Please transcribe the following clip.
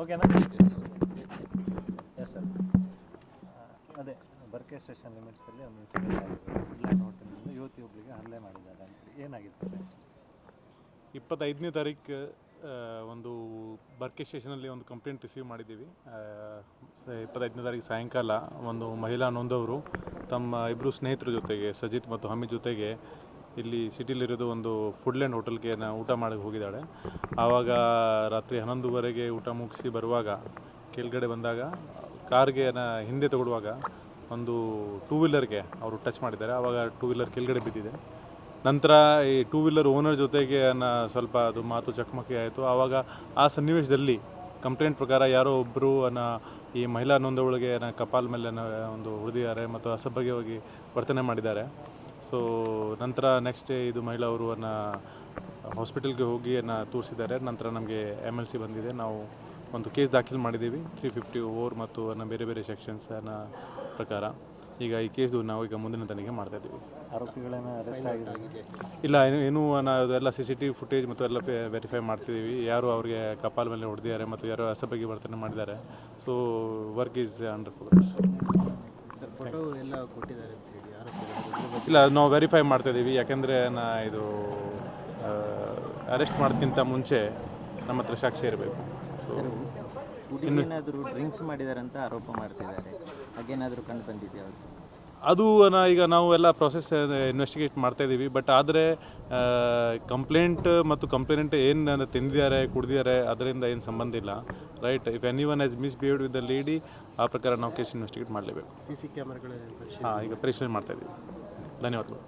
ಓಕೆನಾ? Yes sir. ಅದೇ Barke station ಲಿಮಿಟ್ಸಲ್ಲಿ ಒಂದು ಇನ್ಸಿಡೆಂಟ್ ಆಗಿದೆ. ವುಡ್ಲ್ಯಾಂಡ್ ಹೋಟೆಲ್ನಿಂದ ಯುವತಿ ಒಬ್ಬಳಿಗೆ ಹಲ್ಲೆ ಮಾಡಿದ್ದಾರೆ ಅಂತ ಏನಾಗಿತ್ತು? 25ನೇ ತಾರೀಕು ಒಂದು ಬರ್ಕೆ ಸ್ಟೇಷನಲ್ಲಿ ಒಂದು ಕಂಪ್ಲೇಂಟ್ ರಿಸೀವ್ ಮಾಡಿದ್ದೀವಿ. 25ನೇ ತಾರೀಕು ಸಾಯಂಕಾಲ ಒಂದು ಮಹಿಳಾ ನೊಂದವರು ತಮ್ಮ ಇಬ್ಬರು ಸ್ನೇಹಿತರ ಜೊತೆಗೆ ಸಜಿತ್ ಮತ್ತು ಹಮೀದ್ ಜೊತೆಗೆ ಇಲ್ಲಿ ಸಿಟಿಲಿರೋದು ಒಂದು ವುಡ್ಲ್ಯಾಂಡ್ ಹೋಟೆಲ್ಗೆ ಊಟ ಮಾಡಿ ಹೋಗಿದ್ದಾಳೆ. ಆವಾಗ ರಾತ್ರಿ 11:30ಗೆ ಊಟ ಮುಗಿಸಿ ಬರುವಾಗ ಕೆಳಗಡೆ ಬಂದಾಗ ಕಾರ್ಗೆ ಹಿಂದೆ ತಗೊಳ್ಳುವಾಗ ಒಂದು ಟೂ ವೀಲರ್ಗೆ ಅವರು ಟಚ್ ಮಾಡಿದ್ದಾರೆ. ಆವಾಗ ಟೂ ವೀಲರ್ ಕೆಳಗಡೆ ಬಿದ್ದಿದೆ. ನಂತರ ಈ ಟೂ ವೀಲರ್ ಓನರ್ ಜೊತೆಗೆ ಸ್ವಲ್ಪ ಅದು ಮಾತು ಚಕಮಕಿ ಆಯಿತು. ಆವಾಗ ಆ ಸನ್ನಿವೇಶದಲ್ಲಿ ಕಂಪ್ಲೇಂಟ್ ಪ್ರಕಾರ ಯಾರೋ ಒಬ್ಬರು ಈ ಮಹಿಳಾ ನೊಂದವಳಿಗೆ ಕಪಾಲ್ ಮೇಲೆ ಒಂದು ಹೊಡೆದಿದ್ದಾರೆ ಮತ್ತು ಅಸಭ್ಯವಾಗಿ ವರ್ತನೆ ಮಾಡಿದ್ದಾರೆ. ಸೊ ನಂತರ ನೆಕ್ಸ್ಟ್ ಡೇ ಇದು ಮಹಿಳಾ ಅವರು ಹಾಸ್ಪಿಟಲ್ಗೆ ಹೋಗಿ ತೋರಿಸಿದ್ದಾರೆ. ನಂತರ ನಮಗೆ MLC ಬಂದಿದೆ. ನಾವು ಒಂದು ಕೇಸ್ ದಾಖಲು ಮಾಡಿದ್ದೀವಿ 354 ಮತ್ತು ಬೇರೆ ಬೇರೆ ಸೆಕ್ಷನ್ಸ್ ಪ್ರಕಾರ. ಈಗ ಈ ಕೇಸು ನಾವು ಈಗ ಮುಂದಿನ ತನಿಖೆ ಮಾಡ್ತಾಯಿದ್ದೀವಿ. ಆರೋಪಿಗಳನ್ನು ಅರೆಸ್ಟ್ ಆಗಿದೆ? ಇಲ್ಲ, ಇನ್ನೂ ಎಲ್ಲ CCTV ಫುಟೇಜ್ ಮತ್ತು ಎಲ್ಲ ವೆರಿಫೈ ಮಾಡ್ತಿದ್ದೀವಿ. ಯಾರು ಅವರಿಗೆ ಕಪಾಲ್ ಮೇಲೆ ಹೊಡೆದಿದ್ದಾರೆ ಮತ್ತು ಯಾರು ಅಸಭ್ಯವಾಗಿ ವರ್ತನೆ ಮಾಡಿದ್ದಾರೆ. So work is under progress. Photo ಎಲ್ಲ ಕೊಟ್ಟಿದ್ದಾರೆ ಅಂತ ಹೇಳಿ ಆರೋಪಿಗಳು? ಇಲ್ಲ, ನಾವು ವೆರಿಫೈ ಮಾಡ್ತಾಯಿದ್ದೀವಿ. ಯಾಕೆಂದರೆ ಇದು ಅರೆಸ್ಟ್ ಮಾಡೋಕ್ಕಿಂತ ಮುಂಚೆ ನಮ್ಮ ಹತ್ರ ಸಾಕ್ಷಿ ಇರಬೇಕು. ಏನಾದರೂ ಡ್ರಿಂಕ್ಸ್ ಮಾಡಿದ್ದಾರೆ ಅಂತ ಆರೋಪ ಮಾಡ್ತಿದ್ದಾರೆ, ಹಾಗೇನಾದರೂ ಕಂಡು ಬಂದಿದೆಯಾ? ಅದು ಈಗ ನಾವು ಎಲ್ಲ ಪ್ರೊಸೆಸ್ ಇನ್ವೆಸ್ಟಿಗೇಟ್ ಮಾಡ್ತಾಯಿದ್ದೀವಿ. ಬಟ್ ಆದರೆ ಕಂಪ್ಲೇಂಟ್ ಮತ್ತು ಕಂಪ್ಲೇಂಟ್ ಏನು ತಿಂದಿದ್ದಾರೆ ಕುಡಿದಿದ್ದಾರೆ ಅದರಿಂದ ಏನು ಸಂಬಂಧ ಇಲ್ಲ. Right, if anyone has misbehaved with the lady, ಆ ಪ್ರಕಾರ ನಾವು ಕೇಸ್ ಇನ್ವೆಸ್ಟಿಗೇಟ್ ಮಾಡಲೇಬೇಕು. CC ಕ್ಯಾಮ್ರಾಗಳು ಈಗ ಪರಿಶೀಲನೆ ಮಾಡ್ತಾಯಿದ್ದೀವಿ. ಧನ್ಯವಾದಗಳು.